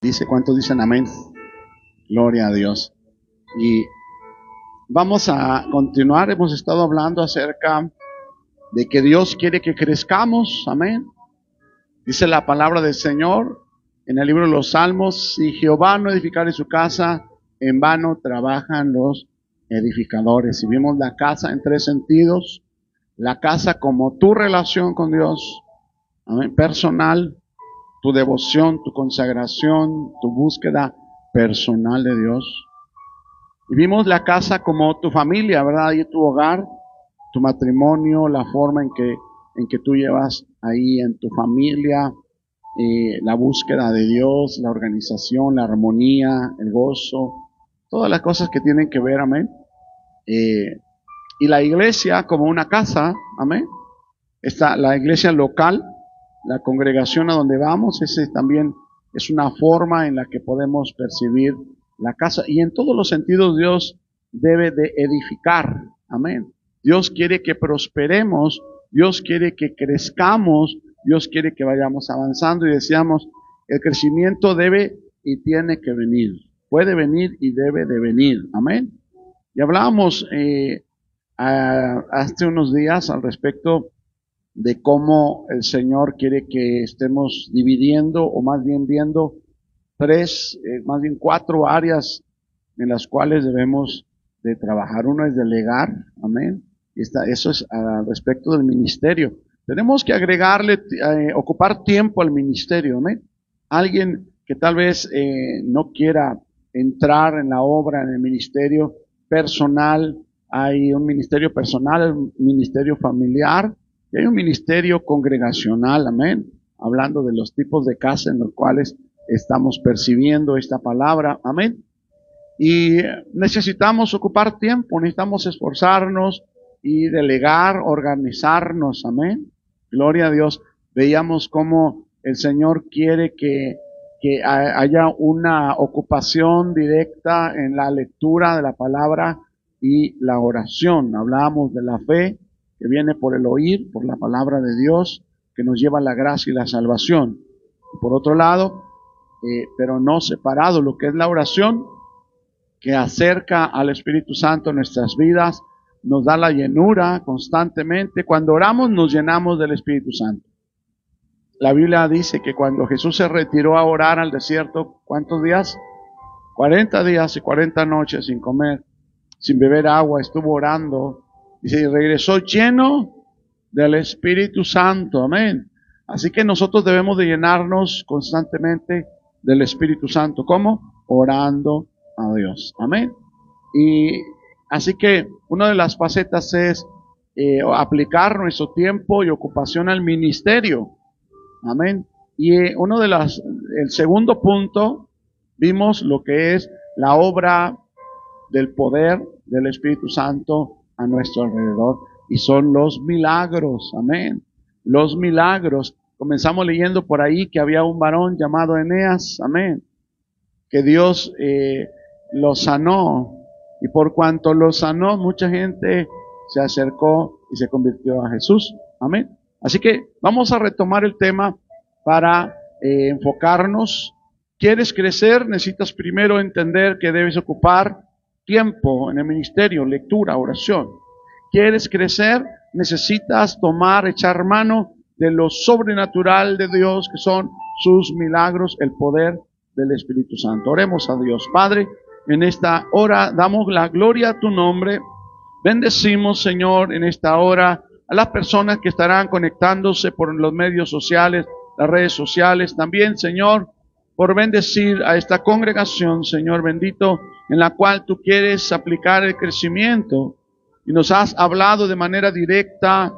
Dice, ¿cuántos dicen amén? Gloria a Dios. Y vamos a continuar. Hemos estado hablando acerca de que Dios quiere que crezcamos. Amén. Dice la palabra del Señor en el libro de los Salmos: si Jehová no edificare su casa, en vano trabajan los edificadores. Y vimos la casa en tres sentidos: la casa como tu relación con Dios, amén, personal, tu devoción, tu consagración, tu búsqueda personal de Dios. Y vimos la casa como tu familia, ¿verdad? Ahí tu hogar, tu matrimonio, la forma en que tú llevas ahí en tu familia la búsqueda de Dios, la organización, la armonía, el gozo, todas las cosas que tienen que ver, amén. Y la iglesia como una casa, amén. Está la iglesia local, la congregación a donde vamos, ese también es una forma en la que podemos percibir la casa. Y en todos los sentidos Dios debe de edificar, amén. Dios quiere que prosperemos, Dios quiere que crezcamos, Dios quiere que vayamos avanzando. Y decíamos, el crecimiento debe y tiene que venir, puede venir y debe de venir, amén. Y hablábamos hace unos días al respecto de cómo el Señor quiere que estemos dividiendo, o más bien viendo cuatro áreas en las cuales debemos de trabajar. Uno es delegar, amén. Eso es al respecto del ministerio. Tenemos que agregarle, ocupar tiempo al ministerio, amén. Alguien que tal vez no quiera entrar en la obra, en el ministerio personal, hay un ministerio personal, un ministerio familiar, y hay un ministerio congregacional, amén, hablando de los tipos de casa en los cuales estamos percibiendo esta palabra, amén. Y necesitamos ocupar tiempo, necesitamos esforzarnos y delegar, organizarnos, amén. Gloria a Dios. Veíamos cómo el Señor quiere que haya una ocupación directa en la lectura de la palabra y la oración. Hablábamos de la fe que viene por el oír, por la palabra de Dios, que nos lleva a la gracia y la salvación. Por otro lado, pero no separado, lo que es la oración, que acerca al Espíritu Santo en nuestras vidas, nos da la llenura constantemente. Cuando oramos nos llenamos del Espíritu Santo. La Biblia dice que cuando Jesús se retiró a orar al desierto, ¿cuántos días? 40 días y 40 noches sin comer, sin beber agua, estuvo orando. Dice, y regresó lleno del Espíritu Santo, amén. Así que nosotros debemos de llenarnos constantemente del Espíritu Santo. ¿Cómo? Orando a Dios, amén. Y así que una de las facetas es aplicar nuestro tiempo y ocupación al ministerio, amén. Y el segundo punto, vimos lo que es la obra del poder del Espíritu Santo a nuestro alrededor, y son los milagros, amén. Los milagros. Comenzamos leyendo por ahí que había un varón llamado Eneas, amén, que Dios lo sanó, y por cuanto lo sanó, mucha gente se acercó y se convirtió a Jesús, amén. Así que vamos a retomar el tema para enfocarnos. ¿Quieres crecer? Necesitas primero entender que debes ocupar tiempo en el ministerio, lectura, oración. ¿Quieres crecer? Necesitas echar mano de lo sobrenatural de Dios, que son sus milagros, el poder del Espíritu Santo. Oremos a Dios. Padre, en esta hora damos la gloria a tu nombre. Bendecimos, Señor, en esta hora a las personas que estarán conectándose por los medios sociales, las redes sociales. También, Señor, por bendecir a esta congregación, Señor bendito, en la cual tú quieres aplicar el crecimiento. Y nos has hablado de manera directa,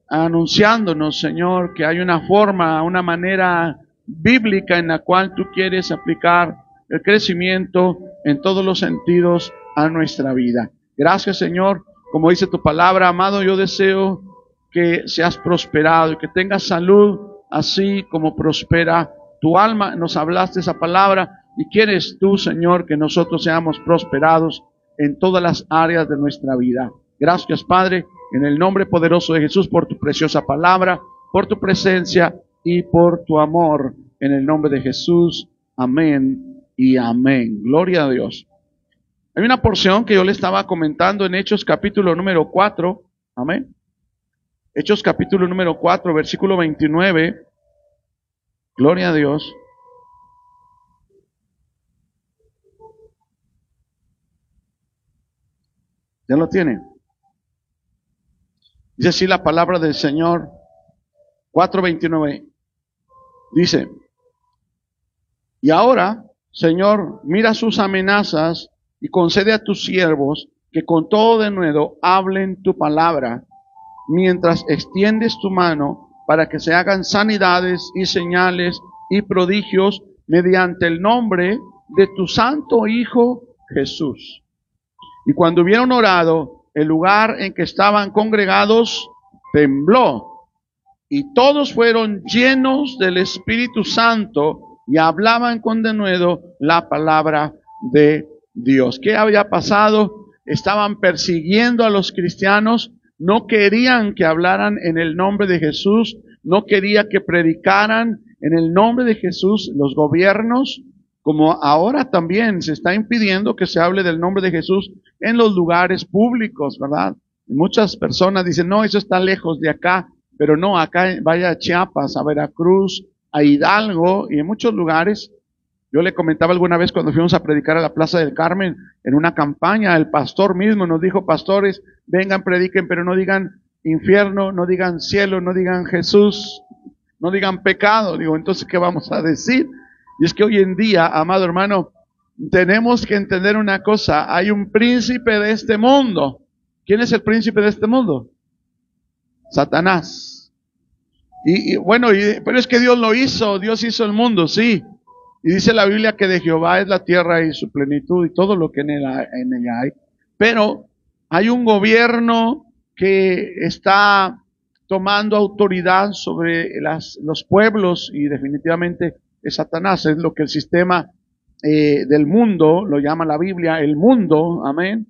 anunciándonos, Señor, que hay una forma, una manera bíblica en la cual tú quieres aplicar el crecimiento en todos los sentidos a nuestra vida. Gracias, Señor. Como dice tu palabra, amado, yo deseo que seas prosperado y que tengas salud, así como prospera tu alma. Nos hablaste esa palabra y quieres tú, Señor, que nosotros seamos prosperados en todas las áreas de nuestra vida. Gracias, Padre, en el nombre poderoso de Jesús, por tu preciosa palabra, por tu presencia y por tu amor. En el nombre de Jesús. Amén y amén. Gloria a Dios. Hay una porción que yo le estaba comentando en Hechos capítulo número 4. Amén. Hechos capítulo número 4, versículo 29. Gloria a Dios. ¿Ya lo tiene? Dice así la palabra del Señor. 4:29. Dice: y ahora, Señor, mira sus amenazas y concede a tus siervos que con todo denuedo hablen tu palabra, mientras extiendes tu mano para que se hagan sanidades y señales y prodigios mediante el nombre de tu santo Hijo Jesús. Y cuando hubieron orado, el lugar en que estaban congregados tembló, y todos fueron llenos del Espíritu Santo y hablaban con denuedo la palabra de Dios. ¿Qué había pasado? Estaban persiguiendo a los cristianos, no querían que hablaran en el nombre de Jesús, no querían que predicaran en el nombre de Jesús. Los gobiernos, como ahora también se está impidiendo que se hable del nombre de Jesús en los lugares públicos, ¿verdad? Muchas personas dicen, no, eso está lejos de acá, pero no, acá vaya a Chiapas, a Veracruz, a Hidalgo y en muchos lugares. Yo le comentaba alguna vez cuando fuimos a predicar a la Plaza del Carmen en una campaña, el pastor mismo nos dijo, pastores, vengan, prediquen, pero no digan infierno, no digan cielo, no digan Jesús, no digan pecado. Digo, entonces, ¿qué vamos a decir? Y es que hoy en día, amado hermano, tenemos que entender una cosa, hay un príncipe de este mundo. ¿Quién es el príncipe de este mundo? Satanás. Pero es que Dios lo hizo, Dios hizo el mundo, sí. Y dice la Biblia que de Jehová es la tierra y su plenitud y todo lo que en ella hay. Pero hay un gobierno que está tomando autoridad sobre los pueblos y definitivamente es Satanás. Es lo que el sistema del mundo, lo llama la Biblia, el mundo, amén.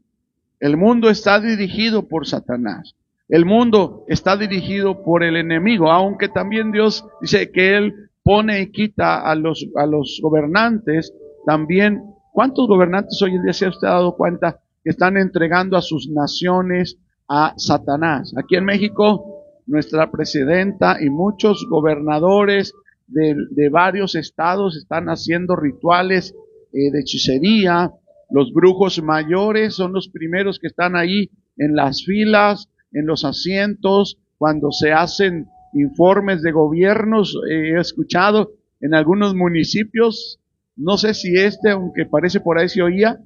El mundo está dirigido por Satanás. El mundo está dirigido por el enemigo, aunque también Dios dice que Él pone y quita a los gobernantes. También, ¿cuántos gobernantes hoy en día se ha usted dado cuenta que están entregando a sus naciones a Satanás? Aquí en México, nuestra presidenta y muchos gobernadores de varios estados están haciendo rituales de hechicería. Los brujos mayores son los primeros que están ahí en las filas, en los asientos, cuando se hacen informes de gobiernos. He escuchado en algunos municipios, no sé si aunque parece por ahí se oía,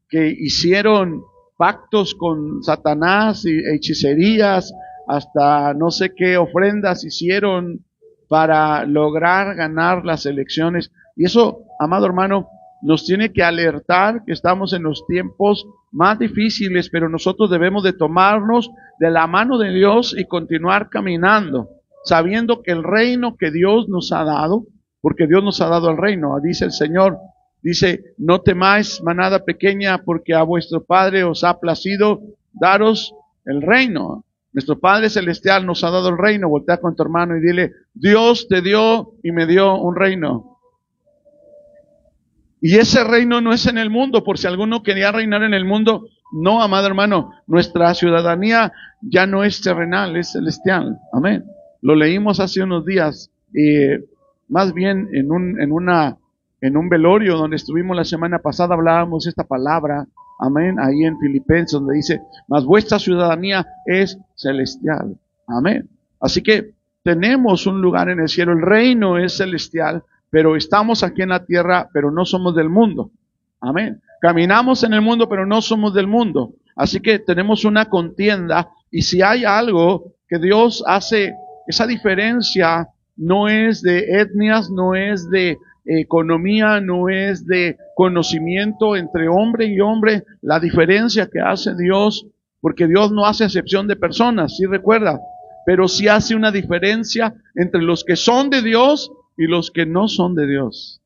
que hicieron pactos con Satanás y hechicerías, hasta no sé qué ofrendas hicieron para lograr ganar las elecciones. Y eso, amado hermano, nos tiene que alertar que estamos en los tiempos más difíciles, pero nosotros debemos de tomarnos de la mano de Dios y continuar caminando, sabiendo que el reino que Dios nos ha dado, porque Dios nos ha dado el reino, dice el Señor, dice, no temáis manada pequeña, porque a vuestro Padre os ha placido daros el reino. Nuestro Padre Celestial nos ha dado el reino. Voltea con tu hermano y dile, Dios te dio y me dio un reino. Y ese reino no es en el mundo, por si alguno quería reinar en el mundo. No, amado hermano, nuestra ciudadanía ya no es terrenal, es celestial. Amén. Lo leímos hace unos días, más bien en un velorio donde estuvimos la semana pasada, hablábamos esta palabra. Amén. Ahí en Filipenses, donde dice, mas vuestra ciudadanía es celestial. Amén. Así que tenemos un lugar en el cielo. El reino es celestial, pero estamos aquí en la tierra, pero no somos del mundo. Amén. Caminamos en el mundo, pero no somos del mundo. Así que tenemos una contienda, y si hay algo que Dios hace, esa diferencia no es de etnias, no es de economía, no es de conocimiento entre hombre y hombre. La diferencia que hace Dios, porque Dios no hace acepción de personas, ¿sí recuerda? Pero sí hace una diferencia entre los que son de Dios y los que no son de Dios.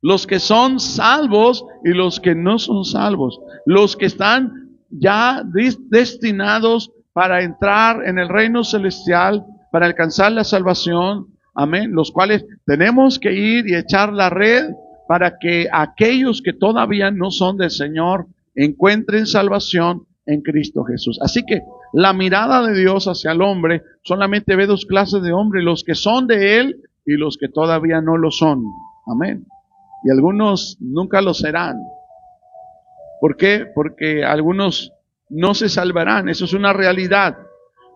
Los que son salvos y los que no son salvos. Los que están ya destinados para entrar en el reino celestial, para alcanzar la salvación. Amén. Los cuales tenemos que ir y echar la red para que aquellos que todavía no son del Señor encuentren salvación en Cristo Jesús. Así que la mirada de Dios hacia el hombre solamente ve dos clases de hombres, los que son de Él y los que todavía no lo son. Amén. Y algunos nunca lo serán. ¿Por qué? Porque algunos no se salvarán. Eso es una realidad.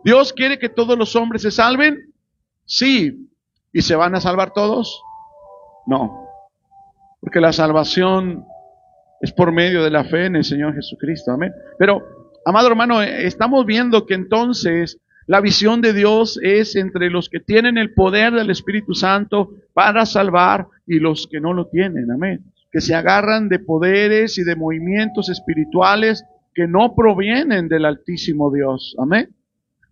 ¿Dios quiere que todos los hombres se salven? Sí. ¿Y se van a salvar todos? No. Porque la salvación es por medio de la fe en el Señor Jesucristo. Amén. Pero, amado hermano, estamos viendo que entonces la visión de Dios es entre los que tienen el poder del Espíritu Santo para salvar y los que no lo tienen. Amén. Que se agarran de poderes y de movimientos espirituales que no provienen del Altísimo Dios. Amén.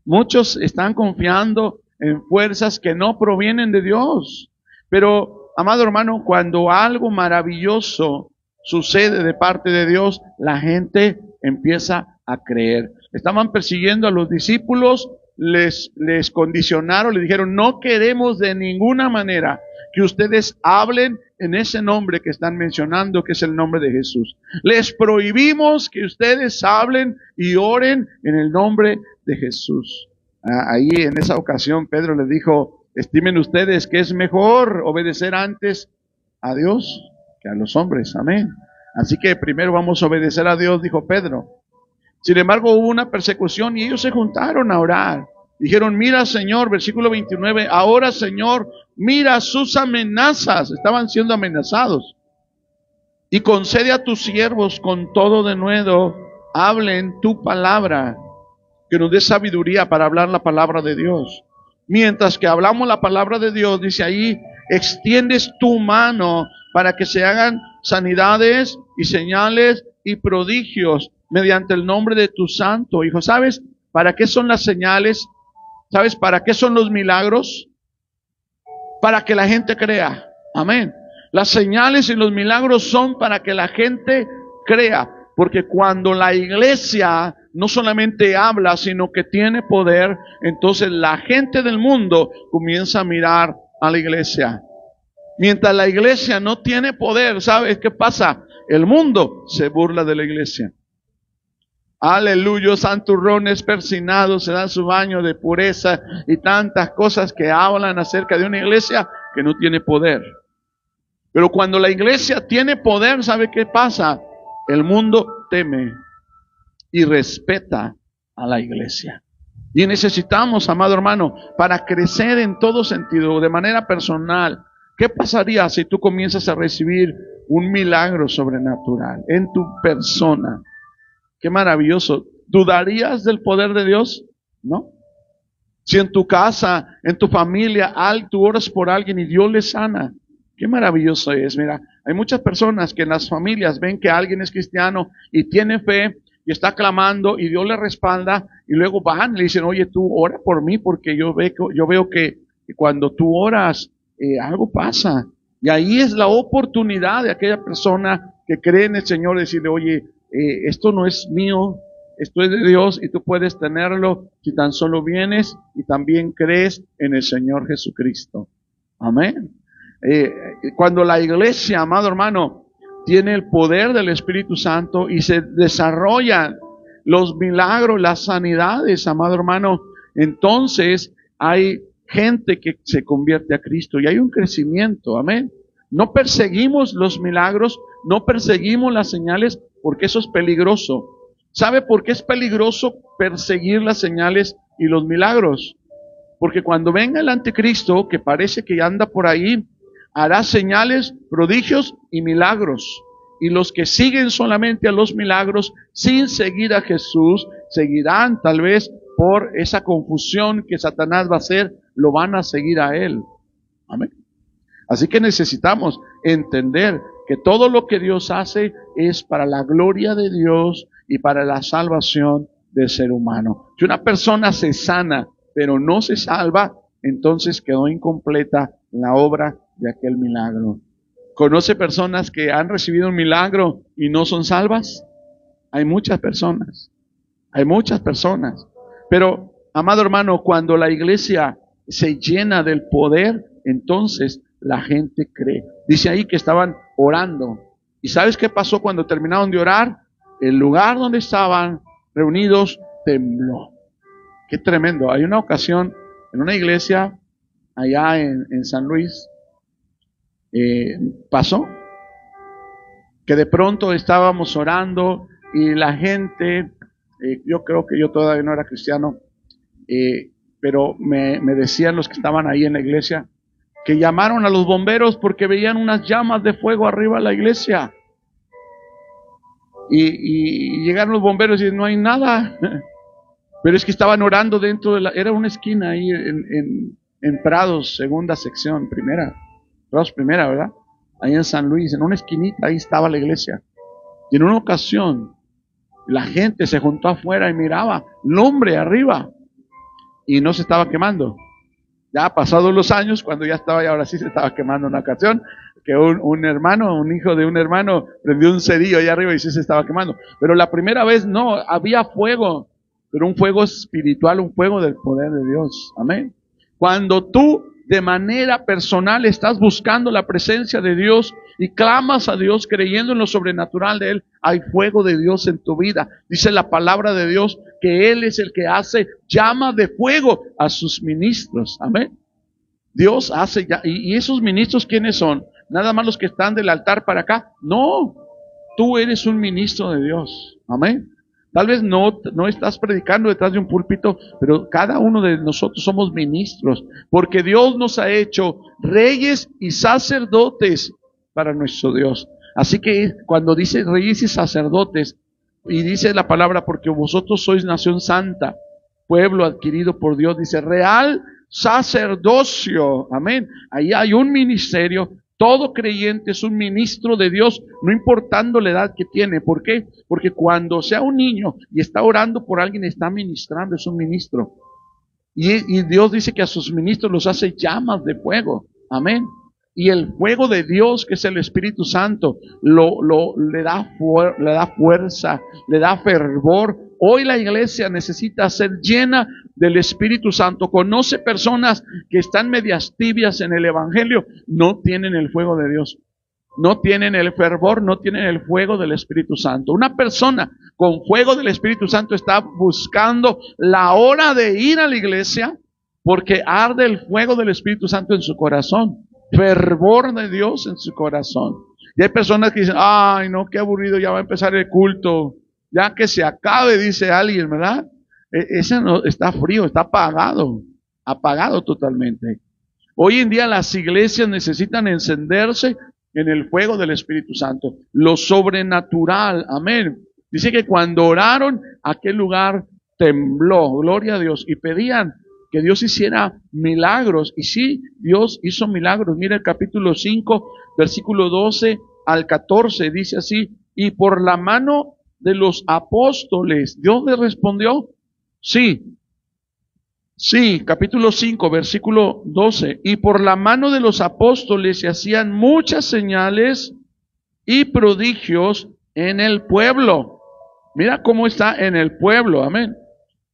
Muchos están confiando en fuerzas que no provienen de Dios. Pero, amado hermano, cuando algo maravilloso sucede de parte de Dios, la gente empieza a creer. Estaban persiguiendo a los discípulos, les condicionaron, les dijeron, no queremos de ninguna manera que ustedes hablen en ese nombre que están mencionando, que es el nombre de Jesús. Les prohibimos que ustedes hablen y oren en el nombre de Jesús. Ahí en esa ocasión Pedro les dijo, estimen ustedes que es mejor obedecer antes a Dios que a los hombres. Amén. Así que primero vamos a obedecer a Dios, dijo Pedro. Sin embargo, hubo una persecución y ellos se juntaron a orar. Dijeron, mira Señor, versículo 29, ahora Señor, mira sus amenazas. Estaban siendo amenazados. Y concede a tus siervos con todo denuedo, hablen tu palabra, que nos dé sabiduría para hablar la palabra de Dios. Mientras que hablamos la palabra de Dios, dice ahí, extiendes tu mano para que se hagan sanidades y señales y prodigios mediante el nombre de tu santo Hijo. ¿Sabes para qué son las señales? ¿Sabes para qué son los milagros? Para que la gente crea. Amén. Las señales y los milagros son para que la gente crea. Porque cuando la iglesia no solamente habla, sino que tiene poder, entonces la gente del mundo comienza a mirar a la iglesia. Mientras la iglesia no tiene poder, ¿sabes qué pasa? El mundo se burla de la iglesia. Aleluya, santurrones persinados, se dan su baño de pureza y tantas cosas que hablan acerca de una iglesia que no tiene poder. Pero cuando la iglesia tiene poder, ¿sabe qué pasa? El mundo teme y respeta a la iglesia. Y necesitamos, amado hermano, para crecer en todo sentido, de manera personal, ¿qué pasaría si tú comienzas a recibir un milagro sobrenatural en tu persona? Qué maravilloso. ¿Dudarías del poder de Dios? ¿No? Si en tu casa, en tu familia, tú oras por alguien y Dios le sana. Qué maravilloso es. Mira, hay muchas personas que en las familias ven que alguien es cristiano y tiene fe y está clamando y Dios le respalda y luego van y le dicen, oye, tú ora por mí porque yo veo que cuando tú oras algo pasa. Y ahí es la oportunidad de aquella persona que cree en el Señor decirle, oye, esto no es mío, esto es de Dios y tú puedes tenerlo si tan solo vienes y también crees en el Señor Jesucristo. Amén. Cuando la iglesia, amado hermano, tiene el poder del Espíritu Santo y se desarrollan los milagros, las sanidades, amado hermano, entonces hay gente que se convierte a Cristo y hay un crecimiento. Amén. No perseguimos los milagros, no perseguimos las señales porque eso es peligroso. ¿Sabe por qué es peligroso perseguir las señales y los milagros? Porque cuando venga el anticristo, que parece que anda por ahí, hará señales, prodigios y milagros. Y los que siguen solamente a los milagros, sin seguir a Jesús, seguirán tal vez por esa confusión que Satanás va a hacer, lo van a seguir a él. Amén. Así que necesitamos entender que todo lo que Dios hace es para la gloria de Dios y para la salvación del ser humano. Si una persona se sana, pero no se salva, entonces quedó incompleta la obra de aquel milagro. ¿Conoce personas que han recibido un milagro y no son salvas? Hay muchas personas. Pero, amado hermano, cuando la iglesia se llena del poder, entonces la gente cree. Dice ahí que estaban orando. ¿Y sabes qué pasó cuando terminaron de orar? El lugar donde estaban reunidos tembló. Qué tremendo. Hay una ocasión en una iglesia allá en San Luis, pasó que de pronto estábamos orando y la gente, yo creo que yo todavía no era cristiano, pero me decían los que estaban ahí en la iglesia, que llamaron a los bomberos porque veían unas llamas de fuego arriba de la iglesia. Y llegaron los bomberos y no hay nada. Pero es que estaban orando dentro de era una esquina ahí en Prados, segunda sección, Prados primera, ¿verdad? Ahí en San Luis, en una esquinita, ahí estaba la iglesia. Y en una ocasión, la gente se juntó afuera y miraba, lumbre arriba, y no se estaba quemando. Ya pasados los años, cuando ya estaba, y ahora sí se estaba quemando una ocasión, que un hijo de un hermano, prendió un cerillo ahí arriba y sí se estaba quemando. Pero la primera vez no, había fuego, pero un fuego espiritual, un fuego del poder de Dios. Amén. Cuando tú de manera personal estás buscando la presencia de Dios y clamas a Dios creyendo en lo sobrenatural de Él, hay fuego de Dios en tu vida. Dice la palabra de Dios que Él es el que hace llama de fuego a sus ministros. Amén. Dios hace y esos ministros, ¿quiénes son? Nada más los que están del altar para acá. No, tú eres un ministro de Dios. Amén. Tal vez no estás predicando detrás de un púlpito, pero cada uno de nosotros somos ministros, porque Dios nos ha hecho reyes y sacerdotes para nuestro Dios. Así que cuando dice reyes y sacerdotes, y dice la palabra, porque vosotros sois nación santa, pueblo adquirido por Dios, dice real sacerdocio. Amén. Ahí hay un ministerio. Todo creyente es un ministro de Dios, no importando la edad que tiene. ¿Por qué? Porque cuando sea un niño y está orando por alguien, está ministrando, es un ministro. Y Dios dice que a sus ministros los hace llamas de fuego. Amén. Y el fuego de Dios, que es el Espíritu Santo, le da fuerza, le da fervor. Hoy la iglesia necesita ser llena del Espíritu Santo. Conoce personas que están medias tibias en el Evangelio, no tienen el fuego de Dios, no tienen el fervor, no tienen el fuego del Espíritu Santo. Una persona con fuego del Espíritu Santo está buscando la hora de ir a la iglesia porque arde el fuego del Espíritu Santo en su corazón, fervor de Dios en su corazón. Y hay personas que dicen, ay no, qué aburrido, ya va a empezar el culto. Ya que se acabe, dice alguien, ¿verdad? Ese no está frío, está apagado totalmente. Hoy en día las iglesias necesitan encenderse en el fuego del Espíritu Santo, lo sobrenatural. Amén. Dice que cuando oraron, aquel lugar tembló, gloria a Dios, y pedían que Dios hiciera milagros. Y sí, Dios hizo milagros. Mira el capítulo 5, versículo 12 al 14, dice así: y por la mano de los apóstoles, Dios le respondió, sí, capítulo 5, versículo 12, y por la mano de los apóstoles se hacían muchas señales y prodigios en el pueblo. Mira cómo está en el pueblo, amén.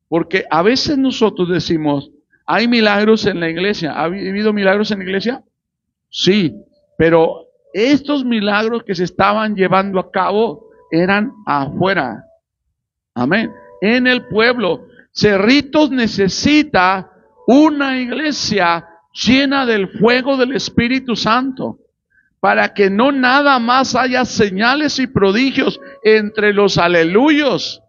Porque a veces nosotros decimos, ¿hay milagros en la iglesia? ¿Ha habido milagros en la iglesia? Sí, pero estos milagros que se estaban llevando a cabo eran afuera. Amén. En el pueblo. Cerritos necesita una iglesia llena del fuego del Espíritu Santo, para que no nada más haya señales y prodigios entre los aleluyos.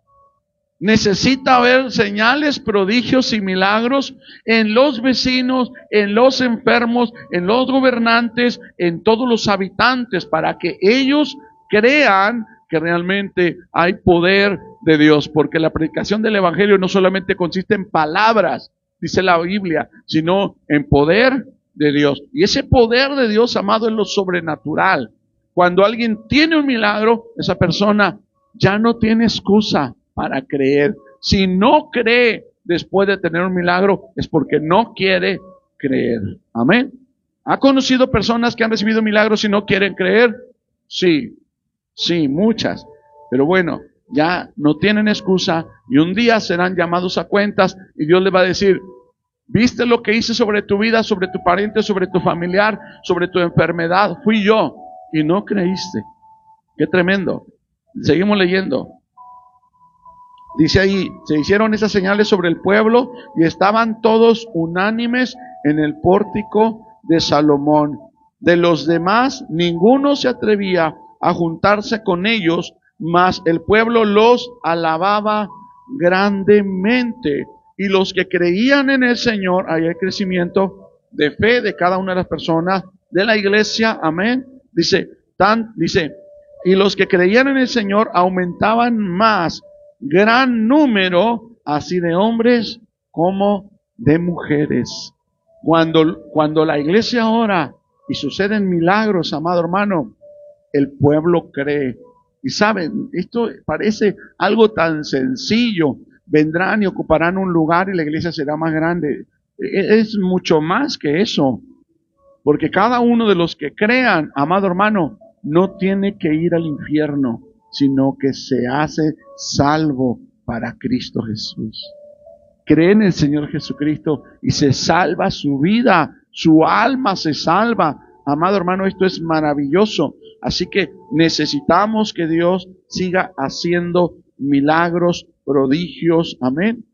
Necesita haber señales, prodigios y milagros en los vecinos, en los enfermos, en los gobernantes, en todos los habitantes, para que ellos crean que realmente hay poder de Dios. Porque la predicación del Evangelio no solamente consiste en palabras, dice la Biblia, sino en poder de Dios. Y ese poder de Dios, amado, es lo sobrenatural. Cuando alguien tiene un milagro, esa persona ya no tiene excusa para creer. Si no cree después de tener un milagro, es porque no quiere creer. Amén. ¿Ha conocido personas que han recibido milagros y no quieren creer? Sí, muchas. Pero bueno, ya no tienen excusa y un día serán llamados a cuentas y Dios les va a decir, ¿viste lo que hice sobre tu vida, sobre tu pariente, sobre tu familiar, sobre tu enfermedad? Fui yo. y no creíste. Qué tremendo. Seguimos leyendo. Dice ahí, se hicieron esas señales sobre el pueblo y estaban todos unánimes en el pórtico de Salomón. De los demás, ninguno se atrevía a juntarse con ellos, mas el pueblo los alababa grandemente. Y los que creían en el Señor, ahí hay crecimiento de fe de cada una de las personas de la iglesia, amén. Dice, y los que creían en el Señor aumentaban más, gran número, así de hombres como de mujeres. Cuando la iglesia ora y suceden milagros, amado hermano, el pueblo cree. Y saben, esto parece algo tan sencillo. Vendrán y ocuparán un lugar y la iglesia será más grande. Es mucho más que eso. Porque cada uno de los que crean, amado hermano, no tiene que ir al infierno, sino que se hace salvo para Cristo Jesús. Cree en el Señor Jesucristo y se salva su vida, su alma se salva. Amado hermano, esto es maravilloso. Así que necesitamos que Dios siga haciendo milagros, prodigios. Amén.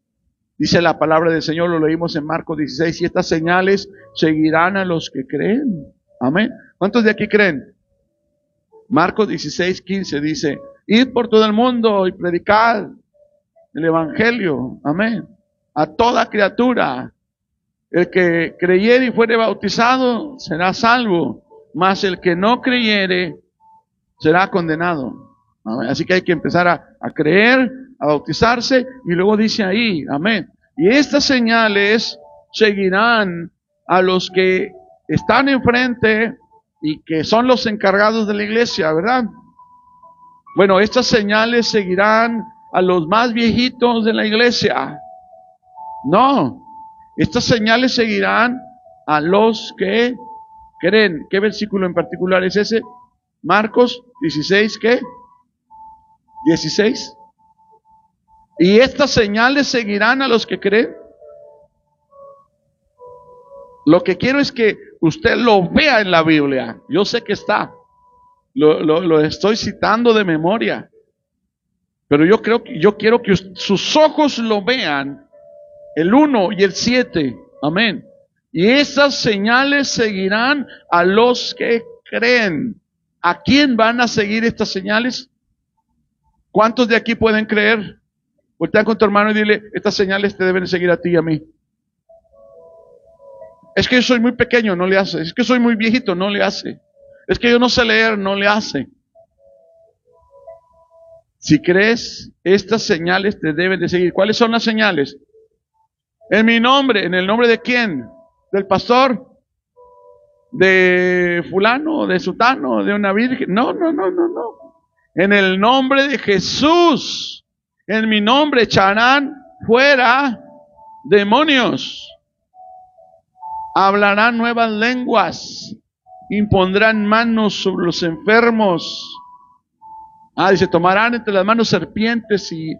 Dice la palabra del Señor, lo leímos en Marcos 16, y estas señales seguirán a los que creen. Amén. ¿Cuántos de aquí creen? Marcos 16, 15 dice, id por todo el mundo y predicad el evangelio. Amén. A toda criatura. El que creyere y fuere bautizado será salvo, mas el que no creyere será condenado. Amén. Así que hay que empezar a creer, a bautizarse, y luego dice ahí, amén. Y estas señales seguirán a los que están enfrente y que son los encargados de la iglesia, ¿verdad? Bueno, estas señales seguirán a los más viejitos de la iglesia. No, estas señales seguirán a los que creen. ¿Qué versículo en particular es ese? Marcos 16, ¿qué? 16. Y estas señales seguirán a los que creen. Lo que quiero es que usted lo vea en la Biblia. Yo sé que está. Lo estoy citando de memoria. Pero yo quiero que sus ojos lo vean. El 1 y el 7. Amén. Y estas señales seguirán a los que creen. ¿A quién van a seguir estas señales? ¿Cuántos de aquí pueden creer? Voltea con tu hermano y dile, estas señales te deben seguir a ti y a mí. Es que yo soy muy pequeño, no le hace. Es que soy muy viejito, no le hace. Es que yo no sé leer, no le hace. Si crees, estas señales te deben de seguir. ¿Cuáles son las señales? En mi nombre. ¿En el nombre de quién? ¿Del pastor? ¿De fulano? ¿De sutano? ¿De una virgen? No. En el nombre de Jesús. En mi nombre echarán fuera demonios. Hablarán nuevas lenguas. Impondrán manos sobre los enfermos. Dice, tomarán entre las manos serpientes y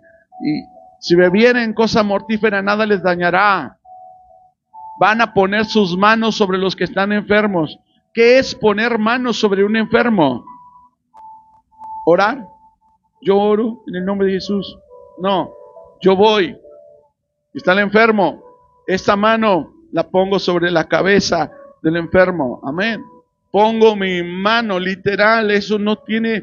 si bebieren cosa mortífera nada les dañará. Van a poner sus manos sobre los que están enfermos. ¿Qué es poner manos sobre un enfermo? ¿Orar? Yo oro en el nombre de Jesús. No, yo voy. Está el enfermo. Esta mano la pongo sobre la cabeza del enfermo. Amén. Pongo mi mano, literal, eso no tiene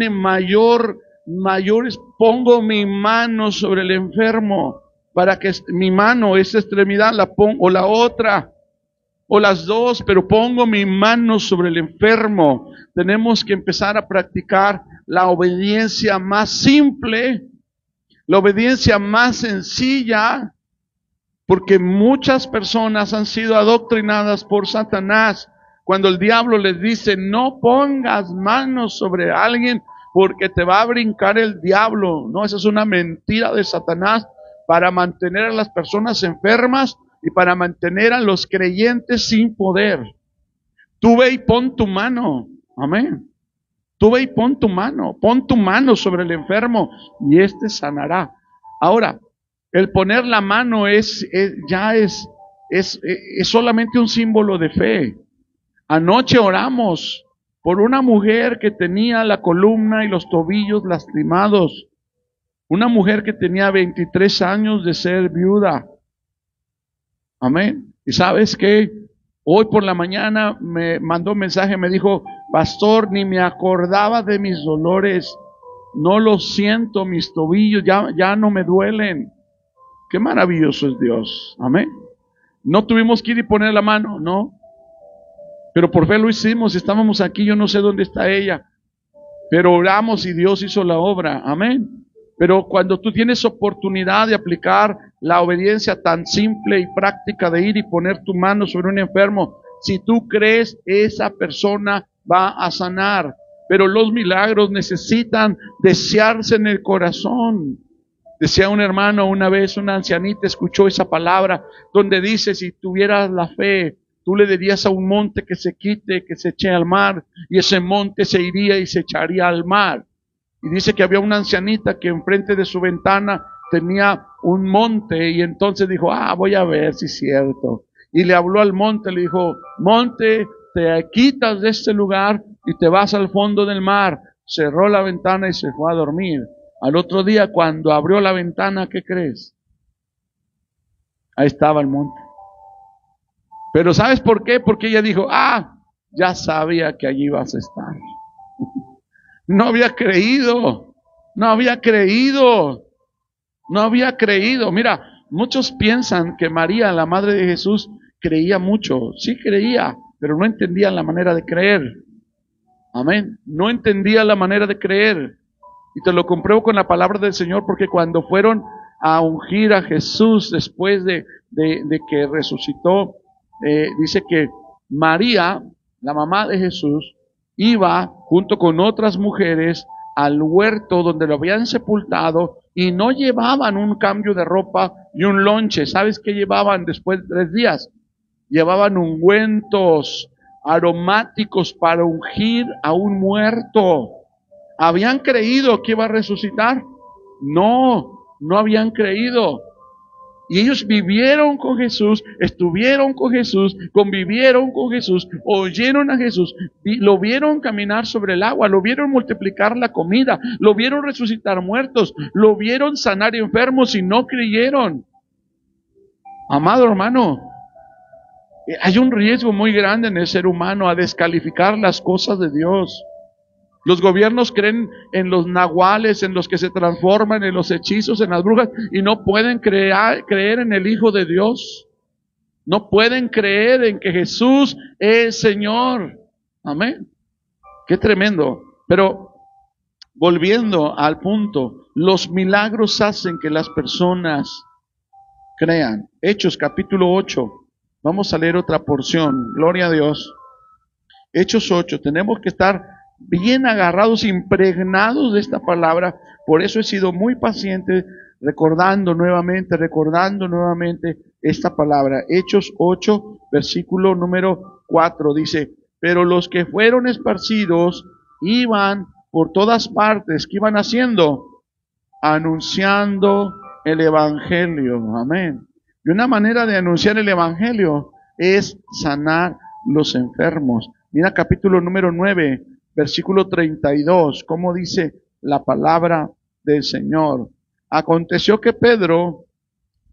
mayores. Pongo mi mano sobre el enfermo para que mi mano, esa extremidad la pongo, o la otra, o las dos, pero pongo mi mano sobre el enfermo. Tenemos que empezar a practicar la obediencia más simple, la obediencia más sencilla, porque muchas personas han sido adoctrinadas por Satanás. Cuando el diablo les dice, no pongas manos sobre alguien porque te va a brincar el diablo. No, esa es una mentira de Satanás para mantener a las personas enfermas y para mantener a los creyentes sin poder. Tú ve y pon tu mano. Amén. Tú ve y pon tu mano sobre el enfermo y éste sanará. Ahora, el poner la mano es solamente un símbolo de fe. Anoche oramos por una mujer que tenía la columna y los tobillos lastimados, una mujer que tenía 23 años de ser viuda. Amén. ¿Y sabes qué? Hoy por la mañana me mandó un mensaje, me dijo, pastor, ni me acordaba de mis dolores, no lo siento, mis tobillos ya no me duelen. Qué maravilloso es Dios. Amén. No tuvimos que ir y poner la mano, no. Pero por fe lo hicimos, estábamos aquí, yo no sé dónde está ella. Pero oramos y Dios hizo la obra. Amén. Pero cuando tú tienes oportunidad de aplicar la obediencia tan simple y práctica de ir y poner tu mano sobre un enfermo, si tú crees, esa persona va a sanar. Pero los milagros necesitan desearse en el corazón. Decía un hermano una vez, una ancianita escuchó esa palabra donde dice, si tuvieras la fe, tú le dirías a un monte que se quite, que se eche al mar, y ese monte se iría y se echaría al mar. Y dice que había una ancianita que enfrente de su ventana tenía un monte, y entonces dijo, voy a ver si es cierto. Y le habló al monte, le dijo, monte, te quitas de este lugar y te vas al fondo del mar. Cerró la ventana y se fue a dormir. Al otro día, cuando abrió la ventana, ¿qué crees? Ahí estaba el monte. Pero ¿sabes por qué? Porque ella dijo, ya sabía que allí ibas a estar. No había creído. Mira, muchos piensan que María, la madre de Jesús, creía mucho. Sí creía, pero no entendía la manera de creer. Amén. No entendía la manera de creer. Y te lo compruebo con la palabra del Señor, porque cuando fueron a ungir a Jesús después de que resucitó, dice que María, la mamá de Jesús, iba junto con otras mujeres al huerto donde lo habían sepultado y no llevaban un cambio de ropa y un lonche. ¿Sabes qué llevaban después de 3 días? Llevaban ungüentos aromáticos para ungir a un muerto. ¿Habían creído que iba a resucitar? No habían creído. Y ellos vivieron con Jesús, estuvieron con Jesús, convivieron con Jesús, oyeron a Jesús, lo vieron caminar sobre el agua, lo vieron multiplicar la comida, lo vieron resucitar muertos, lo vieron sanar enfermos y no creyeron. Amado hermano, hay un riesgo muy grande en el ser humano a descalificar las cosas de Dios. Los gobiernos creen en los nahuales, en los que se transforman, en los hechizos, en las brujas, y no pueden creer en el Hijo de Dios. No pueden creer en que Jesús es Señor. Amén. Qué tremendo. Pero volviendo al punto, los milagros hacen que las personas crean. Hechos capítulo 8. Vamos a leer otra porción. Gloria a Dios. Hechos 8. Tenemos que estar bien agarrados, impregnados de esta palabra. Por eso he sido muy paciente, recordando nuevamente esta palabra. Hechos 8, versículo número 4, dice, pero los que fueron esparcidos iban por todas partes. ¿Qué iban haciendo? Anunciando el evangelio. Amén. Y una manera de anunciar el evangelio es sanar los enfermos. Mira capítulo número 9, versículo 32, ¿cómo dice la palabra del Señor? Aconteció que Pedro,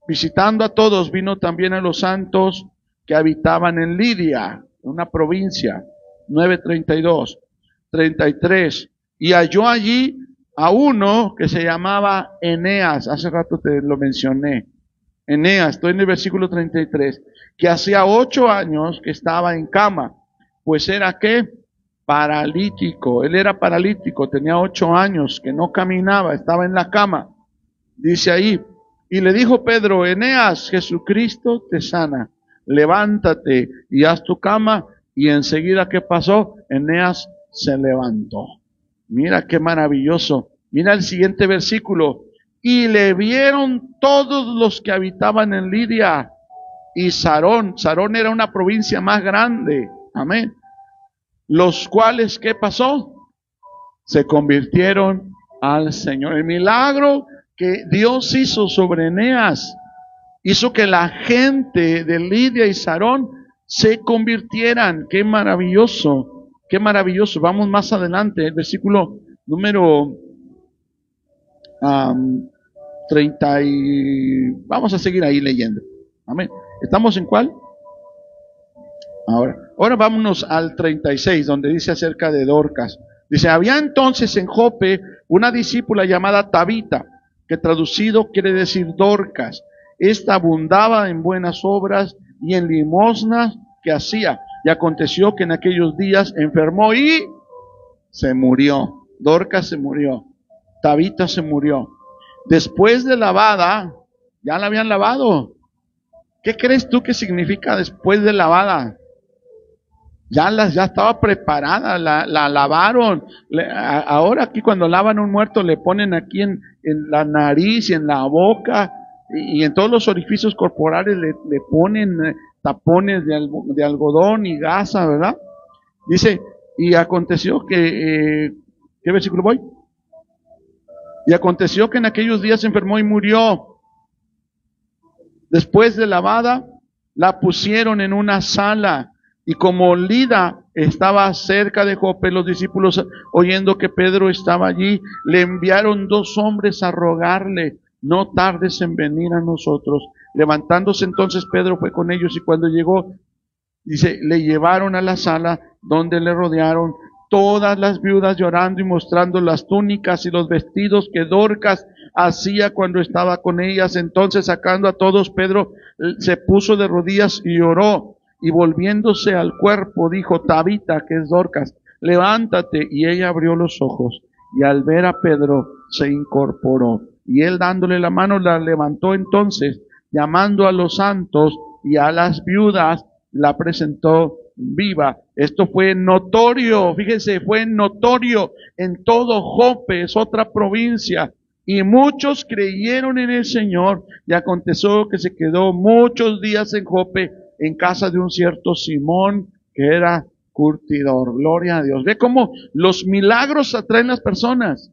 visitando a todos, vino también a los santos que habitaban en Lidia, una provincia. 9:32, 33. Y halló allí a uno que se llamaba Eneas. Hace rato te lo mencioné. Eneas, estoy en el versículo 33. Que hacía 8 años que estaba en cama. Pues era ¿qué? Paralítico. Él era paralítico, tenía 8 años que no caminaba, estaba en la cama. Dice ahí, y le dijo Pedro, Eneas, Jesucristo te sana, levántate y haz tu cama. Y enseguida, ¿qué pasó? Eneas se levantó. Mira qué maravilloso. Mira el siguiente versículo. Y le vieron todos los que habitaban en Lidia y Sarón. Sarón era una provincia más grande. Amén. Los cuales, ¿qué pasó? Se convirtieron al Señor. El milagro que Dios hizo sobre Eneas hizo que la gente de Lidia y Sarón se convirtieran. ¡Qué maravilloso! Qué maravilloso. Vamos más adelante, el versículo número 30 y... Vamos a seguir ahí leyendo. Amén. ¿Estamos en cuál? Ahora vámonos al 36, donde dice acerca de Dorcas. Dice, había entonces en Jope una discípula llamada Tabita, que traducido quiere decir Dorcas. Esta abundaba en buenas obras y en limosnas que hacía. Y aconteció que en aquellos días enfermó y se murió. Dorcas se murió. Tabita se murió. Después de lavada, ya la habían lavado. ¿Qué crees tú que significa después de lavada? Ya estaba preparada, la lavaron. Ahora aquí cuando lavan un muerto le ponen aquí en la nariz y en la boca y en todos los orificios corporales le ponen tapones de algodón y gasa, ¿verdad? Dice, y aconteció que, ¿qué versículo voy? Y aconteció que en aquellos días se enfermó y murió. Después de lavada, la pusieron en una sala. Y como Lida estaba cerca de Jope, los discípulos, oyendo que Pedro estaba allí, le enviaron 2 hombres a rogarle, no tardes en venir a nosotros. Levantándose entonces Pedro fue con ellos y cuando llegó, dice, le llevaron a la sala donde le rodearon todas las viudas llorando y mostrando las túnicas y los vestidos que Dorcas hacía cuando estaba con ellas. Entonces sacando a todos, Pedro se puso de rodillas y oró. Y volviéndose al cuerpo, dijo, Tabita, que es Dorcas, levántate. Y ella abrió los ojos, y al ver a Pedro, se incorporó. Y él dándole la mano, la levantó entonces, llamando a los santos y a las viudas, la presentó viva. Esto fue notorio, fíjense, fue notorio en todo Jope, es otra provincia. Y muchos creyeron en el Señor, y aconteció que se quedó muchos días en Jope, en casa de un cierto Simón, que era curtidor. Gloria a Dios. Ve cómo los milagros atraen las personas.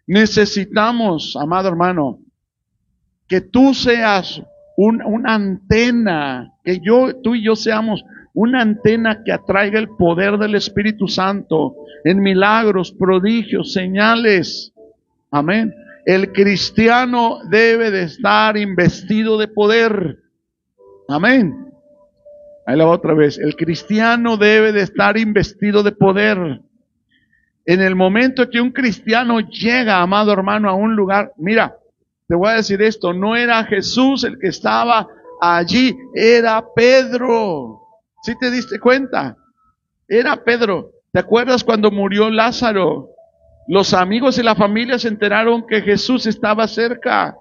Necesitamos, amado hermano, que tú seas una antena, que tú y yo seamos una antena que atraiga el poder del Espíritu Santo en milagros, prodigios, señales. Amén. El cristiano debe de estar investido de poder. Amén. Ahí la otra vez. El cristiano debe de estar investido de poder. En el momento que un cristiano llega, amado hermano, a un lugar, mira, te voy a decir esto, no era Jesús el que estaba allí, era Pedro. ¿Sí te diste cuenta? Era Pedro. ¿Te acuerdas cuando murió Lázaro? Los amigos y la familia se enteraron que Jesús estaba cerca.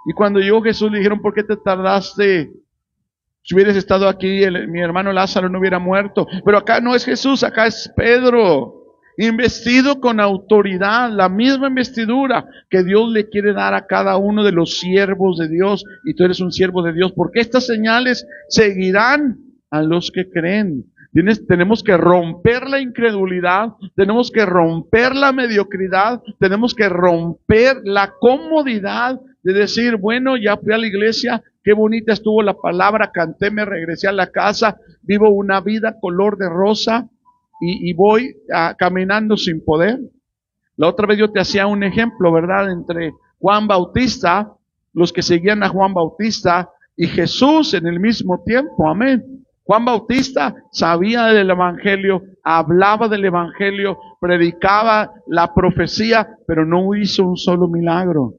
Y cuando llegó Jesús le dijeron, ¿por qué te tardaste? Si hubieras estado aquí, mi hermano Lázaro no hubiera muerto. Pero acá no es Jesús, acá es Pedro. Investido con autoridad, la misma investidura que Dios le quiere dar a cada uno de los siervos de Dios. Y tú eres un siervo de Dios, porque estas señales seguirán a los que creen. Tenemos que romper la incredulidad, tenemos que romper la mediocridad, tenemos que romper la comodidad de decir, bueno, ya fui a la iglesia, qué bonita estuvo la palabra, canté, me regresé a la casa, vivo una vida color de rosa y voy caminando sin poder. La otra vez yo te hacía un ejemplo, ¿verdad? Entre Juan Bautista, los que seguían a Juan Bautista y Jesús en el mismo tiempo, amén. Juan Bautista sabía del Evangelio, hablaba del Evangelio, predicaba la profecía, pero no hizo un solo milagro.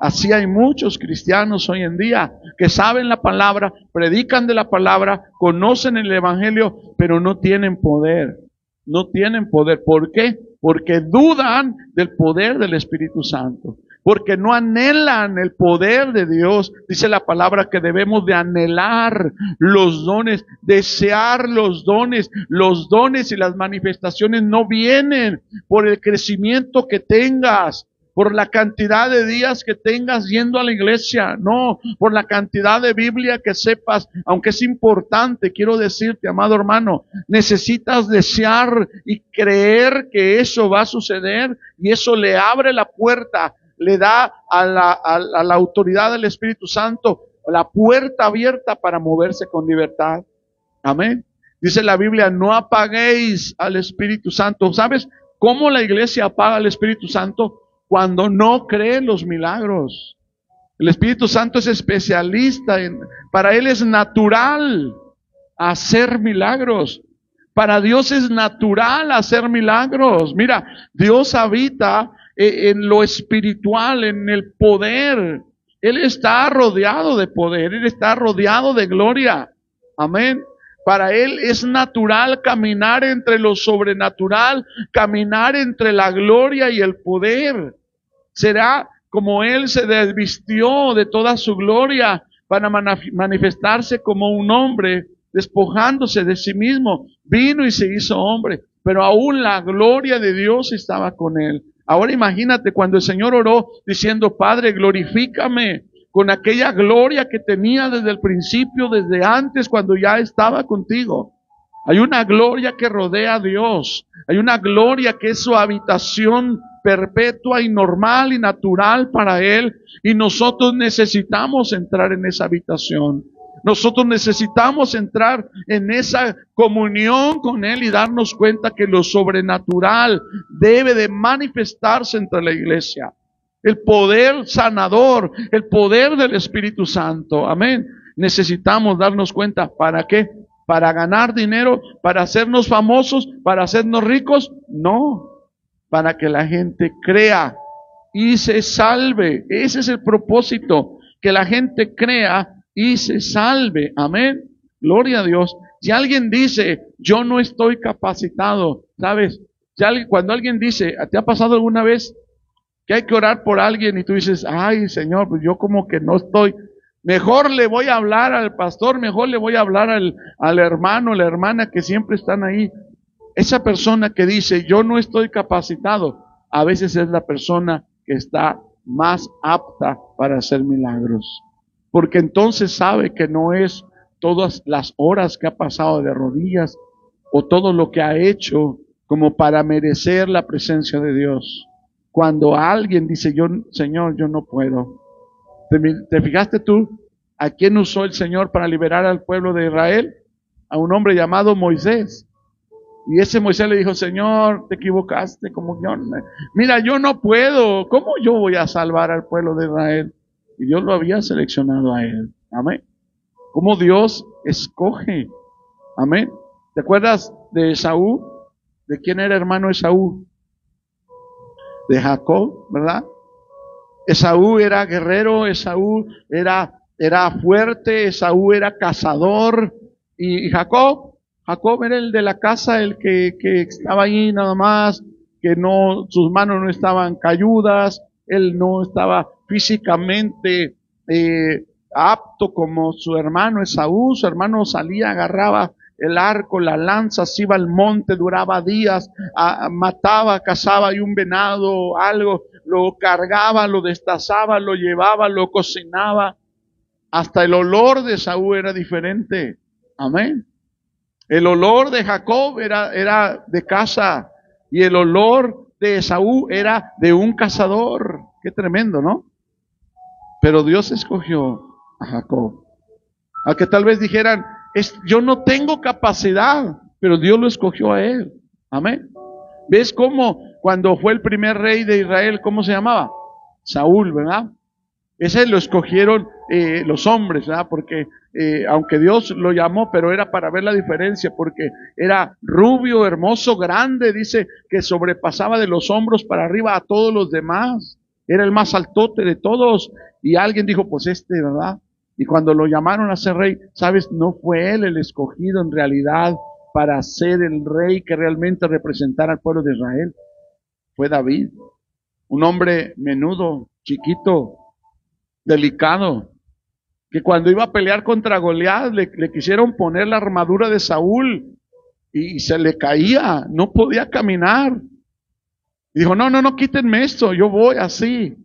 Así hay muchos cristianos hoy en día que saben la palabra, predican de la palabra, conocen el Evangelio, pero no tienen poder. No tienen poder. ¿Por qué? Porque dudan del poder del Espíritu Santo. Porque no anhelan el poder de Dios. Dice la palabra que debemos de anhelar los dones, desear los dones. Los dones y las manifestaciones no vienen por el crecimiento que tengas, por la cantidad de días que tengas yendo a la iglesia, no, por la cantidad de Biblia que sepas, aunque es importante, quiero decirte, amado hermano, necesitas desear y creer que eso va a suceder, y eso le abre la puerta, le da a la autoridad del Espíritu Santo la puerta abierta para moverse con libertad. Amén. Dice la Biblia, no apaguéis al Espíritu Santo. ¿Sabes cómo la iglesia apaga al Espíritu Santo? Cuando no cree en los milagros. El Espíritu Santo es especialista para Él es natural hacer milagros. Para Dios es natural hacer milagros. Mira, Dios habita en lo espiritual, en el poder. Él está rodeado de poder, Él está rodeado de gloria. Amén. Para Él es natural caminar entre lo sobrenatural, caminar entre la gloria y el poder. Será como Él se desvistió de toda su gloria para manifestarse como un hombre, despojándose de sí mismo, vino y se hizo hombre, pero aún la gloria de Dios estaba con Él. Ahora imagínate cuando el Señor oró diciendo, Padre, glorifícame con aquella gloria que tenía desde el principio, desde antes, cuando ya estaba contigo. Hay una gloria que rodea a Dios, hay una gloria que es su habitación perpetua y normal y natural para Él, y nosotros necesitamos entrar en esa habitación. Nosotros necesitamos entrar en esa comunión con Él y darnos cuenta que lo sobrenatural debe de manifestarse entre la iglesia. El poder sanador, el poder del Espíritu Santo. Amén. Necesitamos darnos cuenta. ¿Para qué? ¿Para ganar dinero? ¿Para hacernos famosos? ¿Para hacernos ricos? No. Para que la gente crea y se salve. Ese es el propósito. Que la gente crea y se salve. Amén. Gloria a Dios. Si alguien dice, yo no estoy capacitado, ¿sabes? Cuando alguien dice, ¿te ha pasado alguna vez que hay que orar por alguien y tú dices, ay Señor, pues yo como que no estoy, mejor le voy a hablar al pastor, mejor le voy a hablar al hermano, la hermana que siempre están ahí? Esa persona que dice, yo no estoy capacitado, a veces es la persona que está más apta para hacer milagros. Porque entonces sabe que no es todas las horas que ha pasado de rodillas o todo lo que ha hecho como para merecer la presencia de Dios. Cuando alguien dice, Señor, yo no puedo. ¿Te fijaste tú a quién usó el Señor para liberar al pueblo de Israel? A un hombre llamado Moisés. Y ese Moisés le dijo, Señor, te equivocaste, mira, yo no puedo. ¿Cómo yo voy a salvar al pueblo de Israel? Y Dios lo había seleccionado a él. Amén. ¿Cómo Dios escoge? Amén. ¿Te acuerdas de Esaú? ¿De quién era hermano Esaú? De Jacob, ¿verdad? Esaú era guerrero, Esaú era fuerte, Esaú era cazador. Y Jacob era el de la casa, el que estaba ahí nada más, que no, sus manos no estaban calludas, él no estaba físicamente apto como su hermano Esaú. Su hermano salía, agarraba el arco, la lanza, se iba al monte, duraba días, mataba, cazaba y un venado, algo, lo cargaba, lo destazaba, lo llevaba, lo cocinaba. Hasta el olor de Esaú era diferente. Amén. El olor de Jacob era de caza y el olor de Esaú era de un cazador. Qué tremendo, ¿no? Pero Dios escogió a Jacob. A que tal vez dijeran, yo no tengo capacidad, pero Dios lo escogió a él. Amén. ¿Ves cómo cuando fue el primer rey de Israel, cómo se llamaba? Saúl, ¿verdad? Ese lo escogieron los hombres, ¿verdad? Porque aunque Dios lo llamó, pero era para ver la diferencia, porque era rubio, hermoso, grande, dice que sobrepasaba de los hombros para arriba a todos los demás. Era el más altote de todos. Y alguien dijo, pues ¿verdad? Y cuando lo llamaron a ser rey, ¿sabes? No fue él el escogido en realidad para ser el rey que realmente representara al pueblo de Israel. Fue David, un hombre menudo, chiquito, delicado, que cuando iba a pelear contra Goliat le quisieron poner la armadura de Saúl y se le caía, no podía caminar. Y dijo, no, quítenme esto, yo voy así.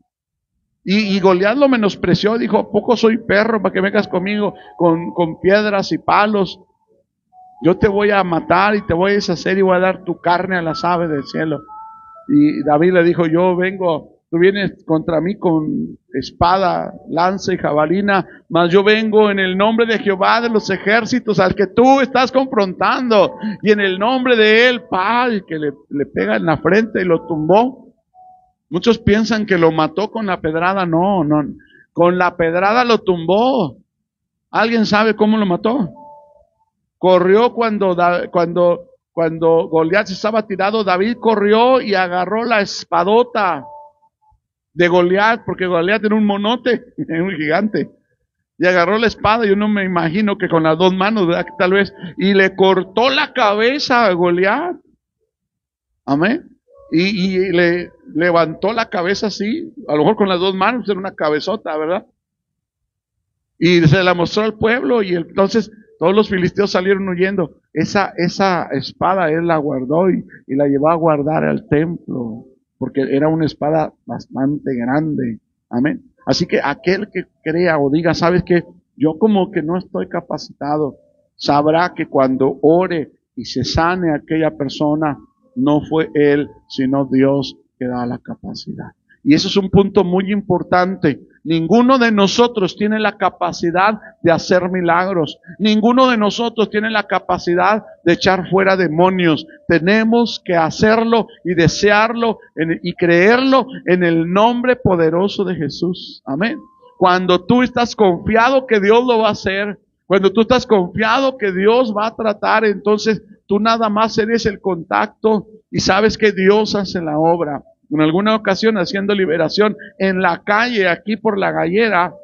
Y Goliat lo menospreció, dijo, ¿a poco soy perro para que vengas conmigo con piedras y palos? Yo te voy a matar y te voy a deshacer y voy a dar tu carne a las aves del cielo. Y David le dijo, yo vengo tú vienes contra mí con espada, lanza y jabalina, mas yo vengo en el nombre de Jehová de los ejércitos, al que tú estás confrontando, y en el nombre de él, el que le pega en la frente y lo tumbó. Muchos piensan que lo mató con la pedrada. No, con la pedrada lo tumbó. ¿Alguien sabe cómo lo mató? Corrió cuando Goliat estaba tirado, David corrió y agarró la espadota de Goliat, porque Goliat era un monote, un gigante, y agarró la espada. Yo no me imagino que con las dos manos, ¿verdad? Tal vez, y le cortó la cabeza a Goliat. Amén. Y le levantó la cabeza así, a lo mejor con las dos manos, era una cabezota, ¿verdad? Y se la mostró al pueblo, y entonces todos los filisteos salieron huyendo. Esa espada él la guardó y la llevó a guardar al templo, porque era una espada bastante grande. Amén. Así que aquel que crea o diga, ¿sabes qué? Yo como que no estoy capacitado, sabrá que cuando ore y se sane aquella persona, no fue él, sino Dios que da la capacidad. Y eso es un punto muy importante. Ninguno de nosotros tiene la capacidad de hacer milagros. Ninguno de nosotros tiene la capacidad de echar fuera demonios. Tenemos que hacerlo y desearlo y creerlo en el nombre poderoso de Jesús. Amén. Cuando tú estás confiado que Dios lo va a hacer, cuando tú estás confiado que Dios va a tratar, entonces tú nada más eres el contacto y sabes que Dios hace la obra. En alguna ocasión, haciendo liberación en la calle, aquí por la gallera,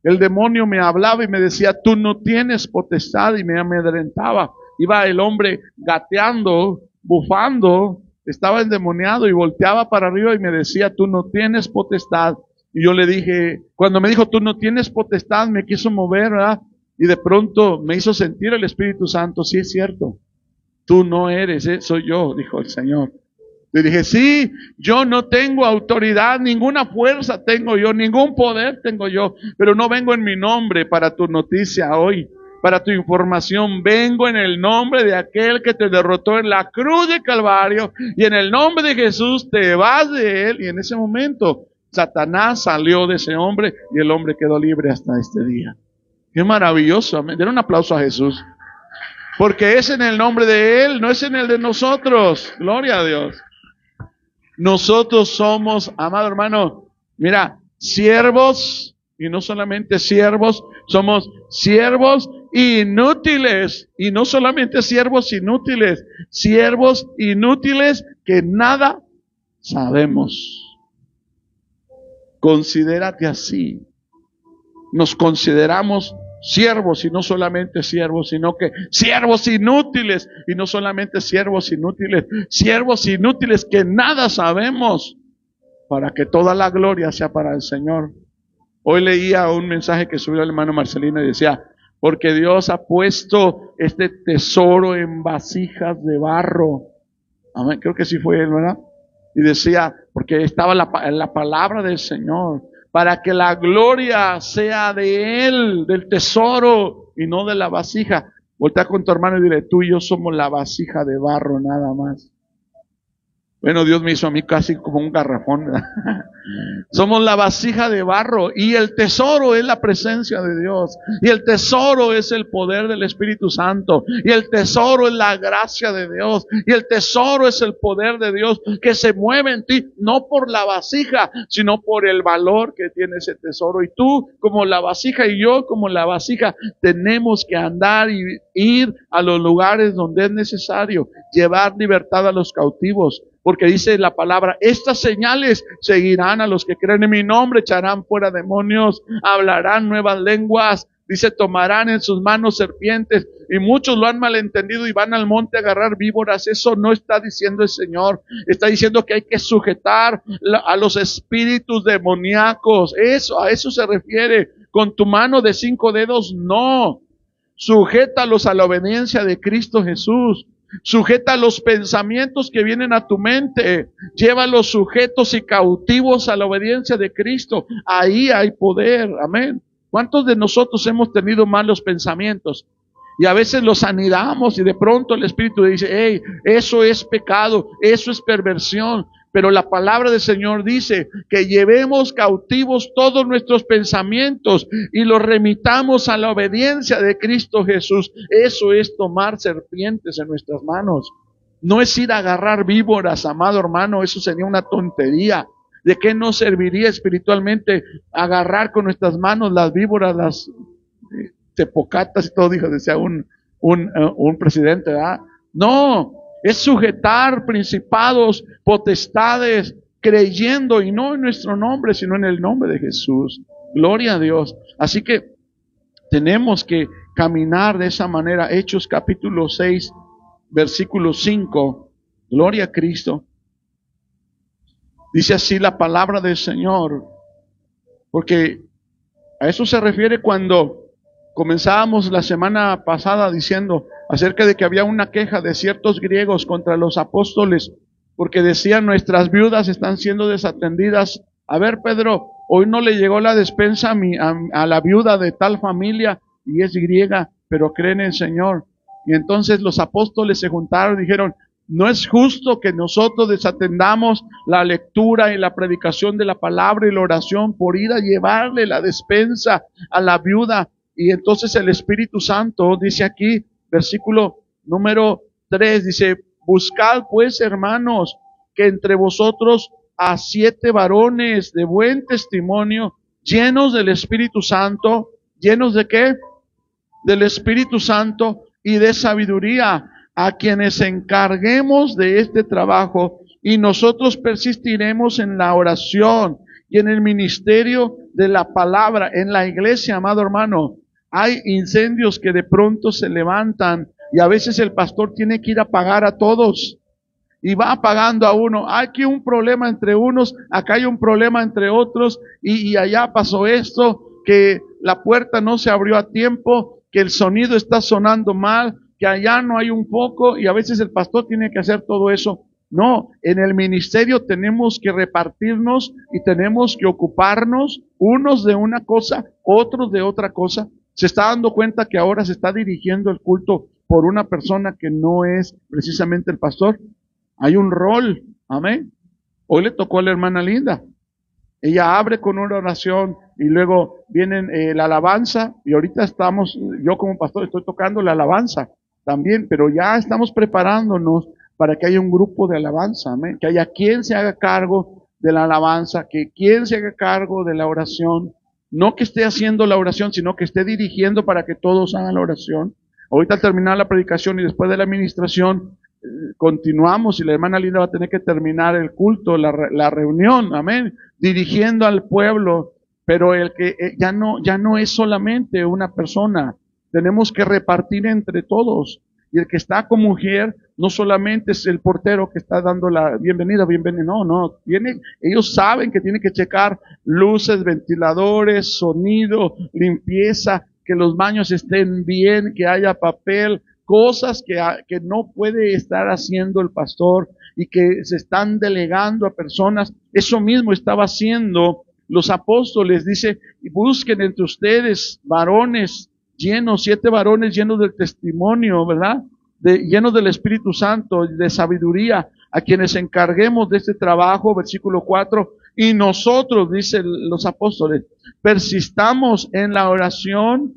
el demonio me hablaba y me decía, tú no tienes potestad, y me amedrentaba. Iba el hombre gateando, bufando, estaba endemoniado y volteaba para arriba y me decía, tú no tienes potestad. Y yo le dije, cuando me dijo, tú no tienes potestad, me quiso mover, ¿verdad? Y de pronto me hizo sentir el Espíritu Santo, sí es cierto, tú no eres, soy yo, dijo el Señor. Le dije, sí, yo no tengo autoridad, ninguna fuerza tengo yo, ningún poder tengo yo, pero no vengo en mi nombre para tu noticia hoy, para tu información. Vengo en el nombre de aquel que te derrotó en la cruz de Calvario, y en el nombre de Jesús te vas de él. Y en ese momento Satanás salió de ese hombre y el hombre quedó libre hasta este día. Qué maravilloso. Den un aplauso a Jesús, porque es en el nombre de él, no es en el de nosotros. Gloria a Dios. Nosotros somos, amado hermano, mira, siervos, y no solamente siervos, somos siervos inútiles, y no solamente siervos inútiles que nada sabemos. Considérate así. Nos consideramos siervos, y no solamente siervos, sino que siervos inútiles, y no solamente siervos inútiles que nada sabemos, para que toda la gloria sea para el Señor. Hoy leía un mensaje que subió el hermano Marcelino y decía, porque Dios ha puesto este tesoro en vasijas de barro. Amén, creo que sí fue él, ¿verdad? Y decía, porque estaba la palabra del Señor, para que la gloria sea de Él, del tesoro, y no de la vasija. Voltea con tu hermano y dile, tú y yo somos la vasija de barro nada más. Bueno, Dios me hizo a mí casi como un garrafón, ¿verdad? Somos la vasija de barro, y el tesoro es la presencia de Dios, y el tesoro es el poder del Espíritu Santo, y el tesoro es la gracia de Dios, y el tesoro es el poder de Dios que se mueve en ti, no por la vasija, sino por el valor que tiene ese tesoro. Y tú como la vasija y yo como la vasija tenemos que andar y ir a los lugares donde es necesario, llevar libertad a los cautivos. Porque dice la palabra, estas señales seguirán a los que creen en mi nombre, echarán fuera demonios, hablarán nuevas lenguas, dice, tomarán en sus manos serpientes. Y muchos lo han malentendido y van al monte a agarrar víboras. Eso no está diciendo el Señor. Está diciendo que hay que sujetar a los espíritus demoníacos. A eso se refiere. Con tu mano de 5 dedos, no. Sujétalos a la obediencia de Cristo Jesús. Sujeta los pensamientos que vienen a tu mente. Llévalos sujetos y cautivos a la obediencia de Cristo. Ahí hay poder. Amén. ¿Cuántos de nosotros hemos tenido malos pensamientos? Y a veces los anidamos y de pronto el Espíritu dice, hey, eso es pecado, eso es perversión. Pero la palabra del Señor dice que llevemos cautivos todos nuestros pensamientos y los remitamos a la obediencia de Cristo Jesús. Eso es tomar serpientes en nuestras manos. No es ir a agarrar víboras, amado hermano, eso sería una tontería. ¿De qué nos serviría espiritualmente agarrar con nuestras manos las víboras, las tepocatas y todo, decía un presidente, ¿verdad? No, es sujetar principados, potestades, creyendo, y no en nuestro nombre, sino en el nombre de Jesús. Gloria a Dios. Así que tenemos que caminar de esa manera. Hechos capítulo 6, versículo 5. Gloria a Cristo. Dice así la palabra del Señor, porque a eso se refiere cuando comenzábamos la semana pasada diciendo acerca de que había una queja de ciertos griegos contra los apóstoles, porque decían: nuestras viudas están siendo desatendidas. A ver, Pedro, hoy no le llegó la despensa a la viuda de tal familia y es griega, pero cree en el Señor. Y entonces los apóstoles se juntaron y dijeron: no es justo que nosotros desatendamos la lectura y la predicación de la palabra y la oración por ir a llevarle la despensa a la viuda. Y entonces el Espíritu Santo dice aquí, versículo número 3, dice: buscad pues, hermanos, que entre vosotros a 7 varones de buen testimonio, llenos del Espíritu Santo. ¿Llenos de qué? Del Espíritu Santo y de sabiduría, a quienes encarguemos de este trabajo, y nosotros persistiremos en la oración y en el ministerio de la palabra. En la iglesia, amado hermano, hay incendios que de pronto se levantan y a veces el pastor tiene que ir a apagar a todos y va apagando a uno. Hay aquí un problema entre unos, acá hay un problema entre otros, y allá pasó esto, que la puerta no se abrió a tiempo, que el sonido está sonando mal, que allá no hay un foco, y a veces el pastor tiene que hacer todo eso. No, en el ministerio tenemos que repartirnos y tenemos que ocuparnos, unos de una cosa, otros de otra cosa. Se está dando cuenta que ahora se está dirigiendo el culto por una persona que no es precisamente el pastor. Hay un rol, amén. Hoy le tocó a la hermana Linda. Ella abre con una oración y luego viene la alabanza, y ahorita yo como pastor estoy tocando la alabanza también, pero ya estamos preparándonos para que haya un grupo de alabanza, amén. Que haya quien se haga cargo de la alabanza, que quien se haga cargo de la oración, no que esté haciendo la oración, sino que esté dirigiendo para que todos hagan la oración. Ahorita al terminar la predicación y después de la administración, continuamos y la hermana Linda va a tener que terminar el culto, la reunión, amén, dirigiendo al pueblo. Pero el que ya no es solamente una persona, tenemos que repartir entre todos. Y el que está con mujer no solamente es el portero que está dando la bienvenida, no, ellos saben que tienen que checar luces, ventiladores, sonido, limpieza, que los baños estén bien, que haya papel, cosas que no puede estar haciendo el pastor y que se están delegando a personas. Eso mismo estaba haciendo los apóstoles. Dice: busquen entre ustedes varones llenos, 7 varones llenos del testimonio, ¿verdad? Llenos del Espíritu Santo, de sabiduría, a quienes encarguemos de este trabajo. Versículo 4, y nosotros, dicen los apóstoles, persistamos en la oración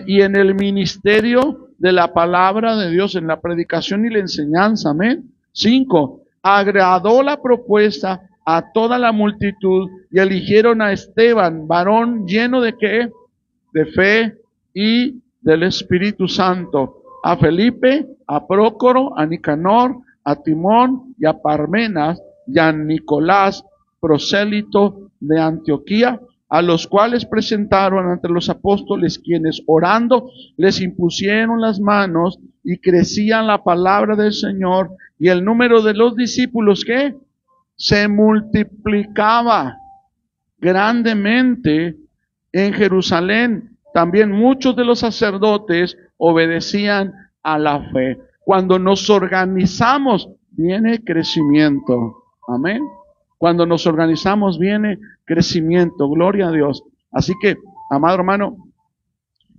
y en el ministerio de la palabra de Dios, en la predicación y la enseñanza, amén. 5, agradó la propuesta a toda la multitud y eligieron a Esteban, varón lleno de ¿qué? De fe y del Espíritu Santo, a Felipe, a Prócoro, a Nicanor, a Timón y a Parmenas y a Nicolás, prosélito de Antioquía, a los cuales presentaron ante los apóstoles, quienes orando les impusieron las manos, y crecían la palabra del Señor, y el número de los discípulos ¿qué? Se multiplicaba grandemente en Jerusalén. También muchos de los sacerdotes obedecían a la fe. Cuando nos organizamos, viene crecimiento. Amén. Cuando nos organizamos, viene crecimiento. Gloria a Dios. Así que, amado hermano,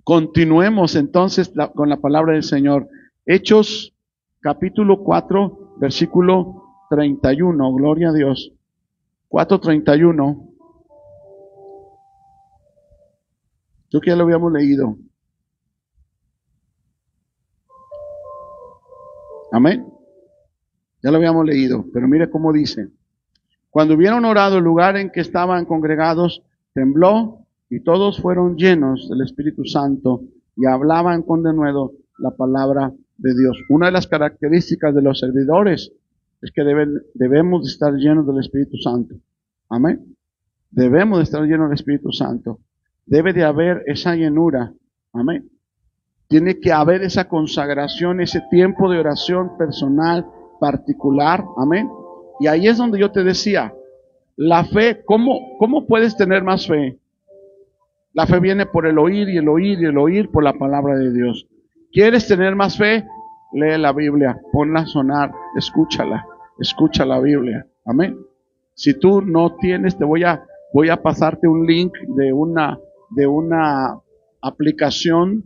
continuemos entonces con la palabra del Señor. Hechos capítulo 4, versículo 4:31, gloria a Dios. 4:31. Yo que ya lo habíamos leído. Amén. Ya lo habíamos leído, pero mire cómo dice. Cuando hubieron orado, el lugar en que estaban congregados tembló y todos fueron llenos del Espíritu Santo y hablaban con denuedo la palabra de Dios. Una de las características de los servidores es que debemos de estar llenos del Espíritu Santo. Amén. Debemos de estar llenos del Espíritu Santo. Debe de haber esa llenura. Amén. Tiene que haber esa consagración, ese tiempo de oración personal, particular. Amén. Y ahí es donde yo te decía, la fe, ¿cómo puedes tener más fe? La fe viene por el oír y el oír y el oír por la palabra de Dios. ¿Quieres tener más fe? Lee la Biblia, ponla a sonar, escucha la Biblia. Amén. Si tú no tienes, voy a pasarte un link de una aplicación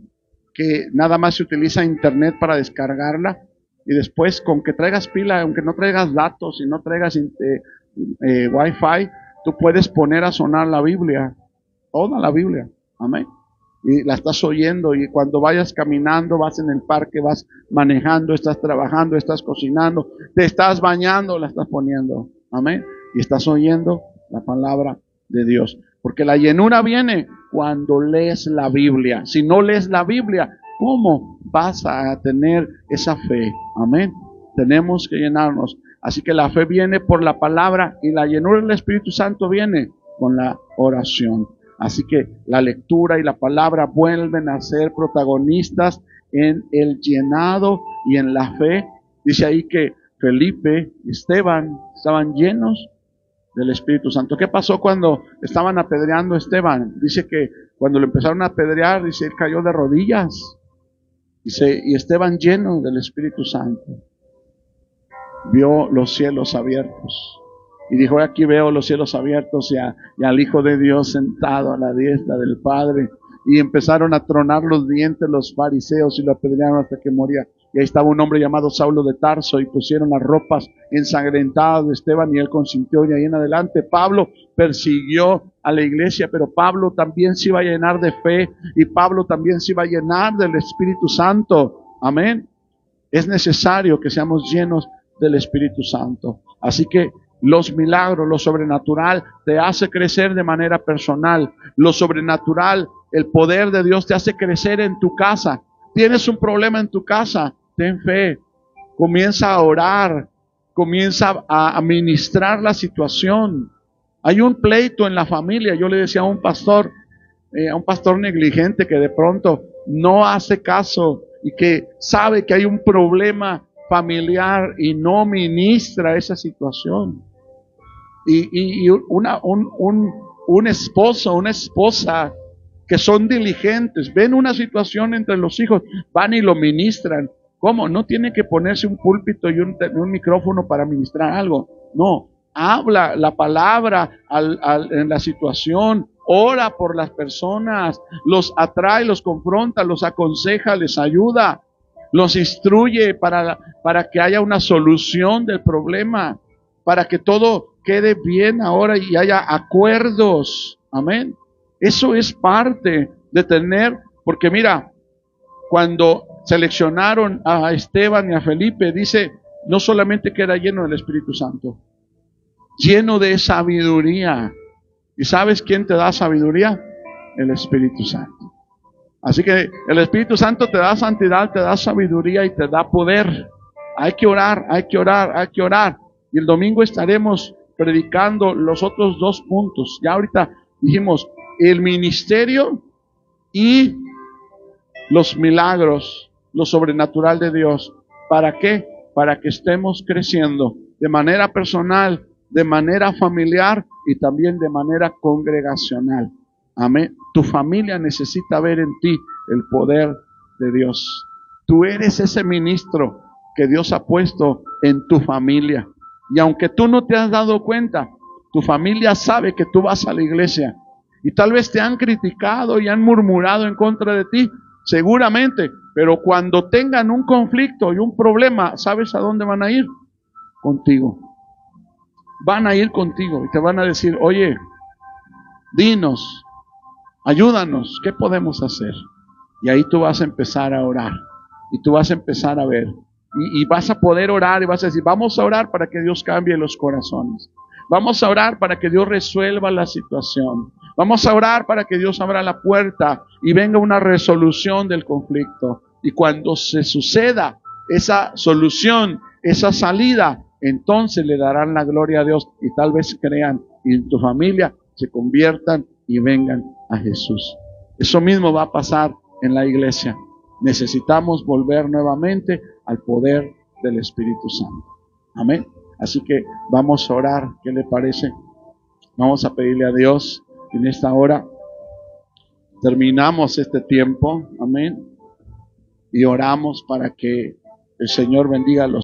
que nada más se utiliza internet para descargarla, y después con que traigas pila, aunque no traigas datos y no traigas wifi, tú puedes poner a sonar la Biblia, toda la Biblia, amén, y la estás oyendo, y cuando vayas caminando, vas en el parque, vas manejando, estás trabajando, estás cocinando, te estás bañando, la estás poniendo, amén, y estás oyendo la palabra de Dios, porque la llenura viene cuando lees la Biblia. Si no lees la Biblia, ¿cómo vas a tener esa fe? Amén. Tenemos que llenarnos. Así que la fe viene por la palabra y la llenura del Espíritu Santo viene con la oración. Así que la lectura y la palabra vuelven a ser protagonistas en el llenado y en la fe. Dice ahí que Felipe y Esteban estaban llenos del Espíritu Santo. ¿Qué pasó cuando estaban apedreando a Esteban? Dice que cuando lo empezaron a apedrear, dice, él cayó de rodillas. Dice, y Esteban, lleno del Espíritu Santo, vio los cielos abiertos. Y dijo, aquí veo los cielos abiertos y al Hijo de Dios sentado a la diestra del Padre. Y empezaron a tronar los dientes los fariseos y lo apedrearon hasta que moría. Y ahí estaba un hombre llamado Saulo de Tarso y pusieron las ropas ensangrentadas de Esteban y él consintió. Y ahí en adelante Pablo persiguió a la iglesia, pero Pablo también se iba a llenar de fe y Pablo también se iba a llenar del Espíritu Santo. Amén. Es necesario que seamos llenos del Espíritu Santo. Así que los milagros, lo sobrenatural te hace crecer de manera personal. Lo sobrenatural, el poder de Dios te hace crecer en tu casa. Tienes un problema en tu casa, ten fe. Comienza a orar, comienza a administrar la situación. Hay un pleito en la familia. Yo le decía a un pastor negligente que de pronto no hace caso y que sabe que hay un problema familiar y no ministra esa situación. Y un esposo, una esposa que son diligentes, ven una situación entre los hijos, van y lo ministran. ¿Cómo? No tiene que ponerse un púlpito y un micrófono para ministrar algo. No, habla la palabra en la situación, ora por las personas, los atrae, los confronta, los aconseja, les ayuda, los instruye para que haya una solución del problema, para que todo quede bien ahora y haya acuerdos. Amén. Eso es parte de tener, porque mira, cuando seleccionaron a Esteban y a Felipe, dice, no solamente que era lleno del Espíritu Santo, lleno de sabiduría. ¿Y sabes quién te da sabiduría? El Espíritu Santo. Así que el Espíritu Santo te da santidad, te da sabiduría y te da poder. Hay que orar, hay que orar, hay que orar. Y el domingo estaremos predicando los otros 2 puntos. Ya ahorita dijimos el ministerio y los milagros, lo sobrenatural de Dios. ¿Para qué? Para que estemos creciendo de manera personal, de manera familiar y también de manera congregacional. Amén. Tu familia necesita ver en ti el poder de Dios. Tú eres ese ministro que Dios ha puesto en tu familia. Y aunque tú no te has dado cuenta, tu familia sabe que tú vas a la iglesia. Y tal vez te han criticado y han murmurado en contra de ti, seguramente. Pero cuando tengan un conflicto y un problema, ¿sabes a dónde van a ir? Contigo. van a ir contigo y te van a decir, oye, dinos, ayúdanos, ¿qué podemos hacer? Y ahí tú vas a empezar a orar y tú vas a empezar a ver y vas a poder orar y vas a decir, vamos a orar para que Dios cambie los corazones. Vamos a orar para que Dios resuelva la situación. Vamos a orar para que Dios abra la puerta y venga una resolución del conflicto. Y cuando se suceda esa solución, esa salida, entonces le darán la gloria a Dios y tal vez crean y en tu familia se conviertan y vengan a Jesús. Eso mismo va a pasar en la iglesia. Necesitamos volver nuevamente al poder del Espíritu Santo. Amén. Así que vamos a orar. ¿Qué le parece? Vamos a pedirle a Dios en esta hora. Terminamos este tiempo. Amén. Y oramos para que el Señor bendiga a los